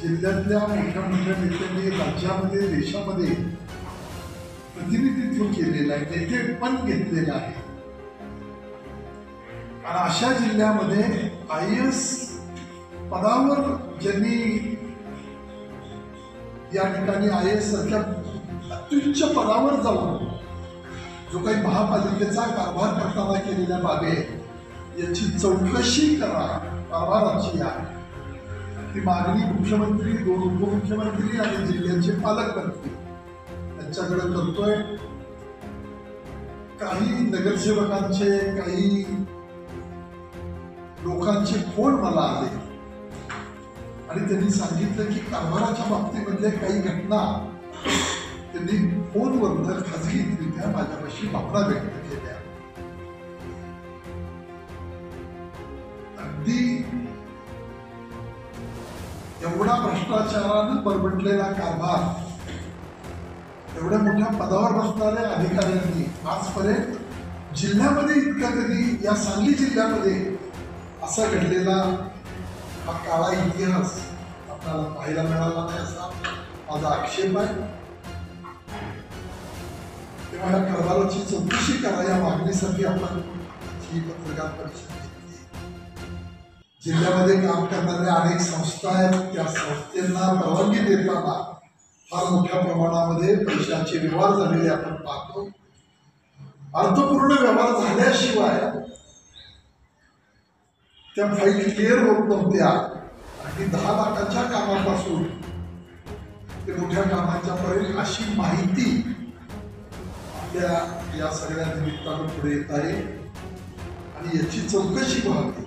जिल्ह्यातल्या मोठ्या मोठ्या नेत्यांनी राज्यामध्ये देशामध्ये प्रतिनिधित्व केलेलं आहे, नेते पण घेतलेलं आहे. आणि अशा जिल्ह्यामध्ये IAS पदावर ज्यांनी या ठिकाणी IAS सारख्या अत्युच्च पदावर जाऊन जो काही महापालिकेचा कारभार करताना केलेल्या बाबी याची चौकशी करा कारभाराची आहे. ती मागणी मुख्यमंत्री, 2 उपमुख्यमंत्री आणि जिल्ह्याचे पालकमंत्री यांच्याकडे करतोय. काही नगरसेवकांचे, काही लोकांचे फोन मला आले आणि त्यांनी सांगितलं की कारभाराच्या बाबतीमधल्या काही घटना त्यांनी फोनवरनं खाजगीरित्या माझ्यापाशी भावना व्यक्त केल्या. अगदी एवढा भ्रष्टाचारानं बरबटलेला कारभार, एवढ्या मोठ्या पदावर बसणाऱ्या अधिकाऱ्यांनी आजपर्यंत जिल्ह्यामध्ये इतका कधी, या सांगली जिल्ह्यामध्ये असा घडलेला हा काळा इतिहास आपल्याला पाहायला मिळाला नाही असा माझा आक्षेप आहे. तेव्हा या कारभाराची चौकशी करा या मागणीसाठी आपण ही पत्रकार परिषद घेतली. जिल्ह्यामध्ये काम करणाऱ्या अनेक संस्था आहेत, त्या संस्थांना परवानगी देताना फार मोठ्या प्रमाणामध्ये पैशाचे व्यवहार झालेले आपण पाहतो. अर्थपूर्ण व्यवहार झाल्याशिवाय त्या फाईल क्लिअर होत नव्हत्या आणि 10 लाखाच्या कामापासून ते मोठ्या कामाच्या पर्यंत अशी माहिती आपल्या या सगळ्या निमित्तानं पुढे येत आहे. आणि याची चौकशी व्हावी,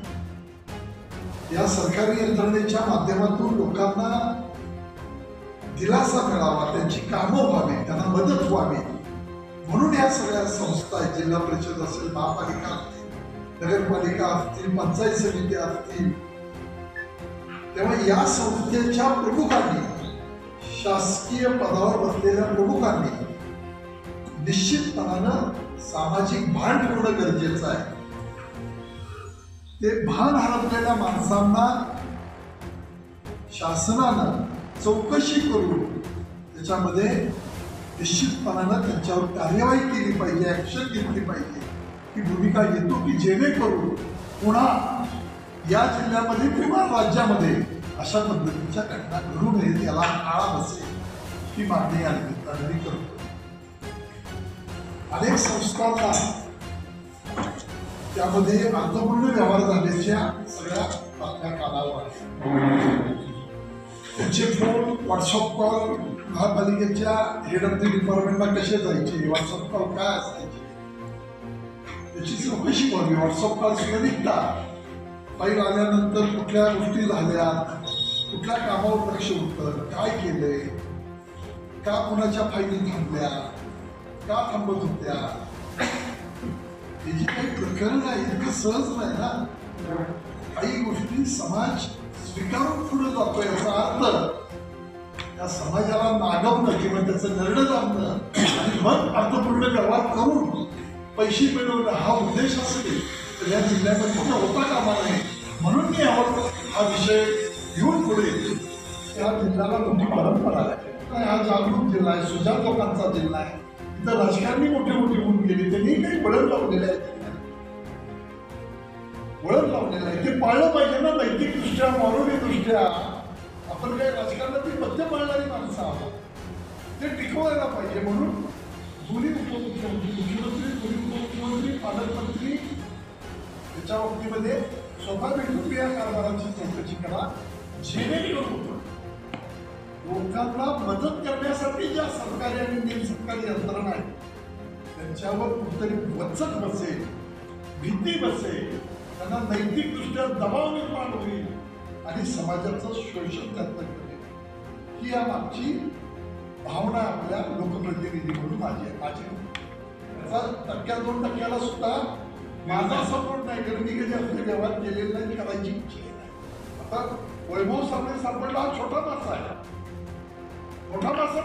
या सरकारी यंत्रणेच्या माध्यमातून लोकांना दिलासा मिळावा, त्यांची कामं व्हावी, त्यांना मदत व्हावी म्हणून या सगळ्या संस्था आहेत. जिल्हा परिषद असेल, महापालिका असतील, नगरपालिका असतील, पंचायत समिती असतील. तेव्हा या संस्थेच्या प्रमुखांनी, शासकीय पदावर बसलेल्या प्रमुखांनी निश्चितपणानं सामाजिक भान ठेवणं गरजेचं आहे. ते भान हरपलेल्या माणसांना शासनानं चौकशी करून त्याच्यामध्ये निश्चितपणानं त्यांच्यावर कार्यवाही केली पाहिजे, ऍक्शन घेतली पाहिजे ही भूमिका घेतो की जेणेकरून पुन्हा या जिल्ह्यामध्ये किंवा राज्यामध्ये अशा पद्धतीच्या घटना घडू नये, याला आळा बसेल ही मागणी या निमित्ताने करतो. अनेक संस्थांना त्यामध्ये अर्थपूर्ण व्यवहार झाल्याच्या सगळ्या बातम्या कानावर आहेत. त्यांचे फोन, व्हॉट्सअप कॉल महापालिकेच्या हेड ऑफ द डिपार्टमेंटला कसे जायचे, व्हॉट्सअप कॉल काय असायचे याची चौकशी व्हावी. व्हॉट्सअप कॉल सुद्धा निघतात. फाईल आल्यानंतर कुठल्या गोष्टी झाल्या, कुठल्या कामावर लक्ष होतं, काय केलंय, का कुणाच्या फाईली थांबल्या, का थांबत होत्या, याची काही प्रकरण आहे. इतकं सहज नाही ना. काही गोष्टी समाज स्वीकारून पुढे जातोय याचा अर्थ त्या समाजाला नागवणं किंवा त्याचं निर्णय जाणणं आणि मग अर्थपूर्ण व्यवहार करून पैसे मिळवणं हा उद्देश असेल तर या जिल्ह्यामध्ये कुठं होता कामा नये. म्हणून मी हा विषय घेऊन पुढे या जिल्ह्याला मोठी परंपरा आहे. हा जागरूक जिल्हा आहे, सुजाण लोकांचा जिल्हा आहे. इथं राजकारणी मोठे मोठे होऊन गेले, त्यांनी काही वळण लावलेलं आहे, वळण लावलेलं आहे. ते पाळलं पाहिजे ना, नैतिकदृष्ट्या, मानवी दृष्ट्या. आपण काही राजकारणातील पथ्य पाळणारी माणसं आहोत, ते टिकवायला पाहिजे. म्हणून दोन्ही उपमुख्यमंत्री, मुख्यमंत्री, दोन्ही उपमुख्यमंत्री, पालकमंत्री याच्या बाबतीमध्ये स्वतः भेटून या कारभाराची चौकशी करा, जेणेकरून लोकांना मदत करण्यासाठी ज्या सरकारी आणि निमसरकारी यंत्रणा आहेत त्यांच्यावर कुठेतरी वचक बसेल, भीती बसेल, त्यांना नैतिकदृष्ट्या दबाव निर्माण होईल आणि समाजाचं शोषण त्यातनं करेल. ही या मागची भावना आपल्या लोकप्रतिनिधी म्हणून माझी त्याचा 1-2% सुद्धा माझा सपोर्ट नाही, कारण मी कधी आपले व्यवहार केलेले नाही, करायची इच्छा नाही. आता वैभव सापडला हा छोटा मासा आहे. मोठा मासा